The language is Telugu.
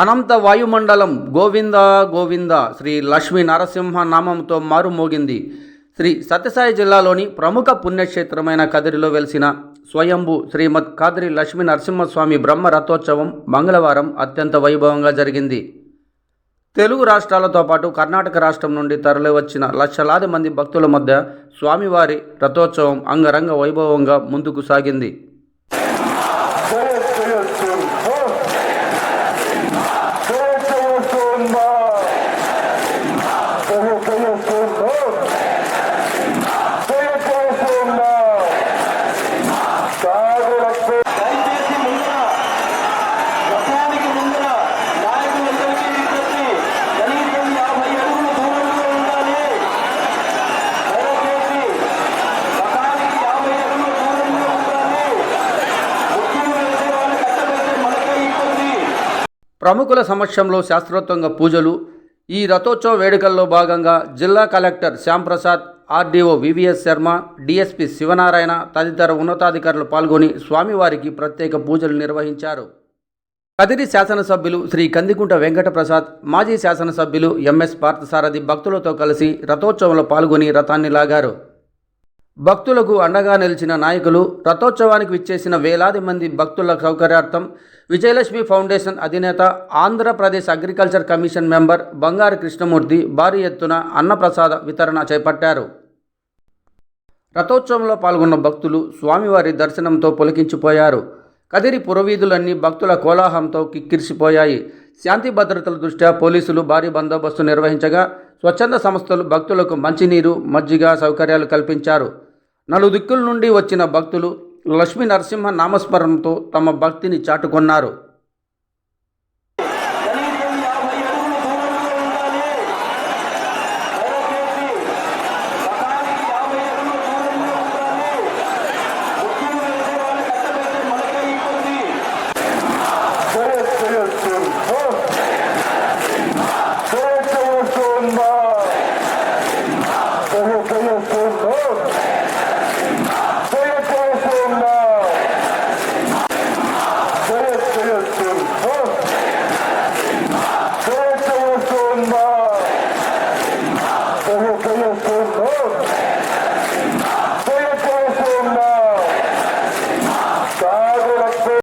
అనంత వాయుమండలం గోవింద గోవింద శ్రీ లక్ష్మీ నరసింహ నామంతో మారుమోగింది. శ్రీ సత్యసాయి జిల్లాలోని ప్రముఖ పుణ్యక్షేత్రమైన కదిరిలో వెలిసిన స్వయంభూ శ్రీమద్ కాదిరి లక్ష్మీ నరసింహస్వామి బ్రహ్మ రథోత్సవం మంగళవారం అత్యంత వైభవంగా జరిగింది. తెలుగు రాష్ట్రాలతో పాటు కర్ణాటక రాష్ట్రం నుండి తరలివచ్చిన లక్షలాది మంది భక్తుల మధ్య స్వామివారి రథోత్సవం అంగరంగ వైభవంగా ముందుకు సాగింది. ప్రముఖుల సమక్షంలో శాస్త్రోక్తంగా పూజలు. ఈ రథోత్సవ వేడుకల్లో భాగంగా జిల్లా collector Shyamprasad, RDO VVS Sharma, DSP Sivanarayana తదితర ఉన్నతాధికారులు పాల్గొని స్వామివారికి ప్రత్యేక పూజలు నిర్వహించారు. కదిరి శాసనసభ్యులు శ్రీ కందికుంట వెంకటప్రసాద్, మాజీ శాసనసభ్యులు ఎంఎస్ పార్థసారథి భక్తులతో కలిసి రథోత్సవంలో పాల్గొని రథాన్ని లాగారు. భక్తులకు అండగా నిలిచిన నాయకులు, రథోత్సవానికి విచ్చేసిన వేలాది మంది భక్తుల సౌకర్యార్థం విజయలక్ష్మి ఫౌండేషన్ అధినేత, ఆంధ్రప్రదేశ్ అగ్రికల్చర్ కమిషన్ మెంబర్ బంగారు కృష్ణమూర్తి భారీ ఎత్తున అన్నప్రసాద వితరణ చేపట్టారు. రథోత్సవంలో పాల్గొన్న భక్తులు స్వామివారి దర్శనంతో పులకించిపోయారు. కదిరి పురవీధులన్నీ భక్తుల కోలాహలంతో కిక్కిరిసిపోయాయి. శాంతి భద్రతల దృష్ట్యా పోలీసులు భారీ బందోబస్తు నిర్వహించగా, స్వచ్ఛంద సంస్థలు భక్తులకు మంచినీరు, మజ్జిగ సౌకర్యాలు కల్పించారు. నలుదిక్కుల నుండి వచ్చిన భక్తులు లక్ష్మీ నరసింహ నామస్మరణతో తమ భక్తిని చాటుకొన్నారు.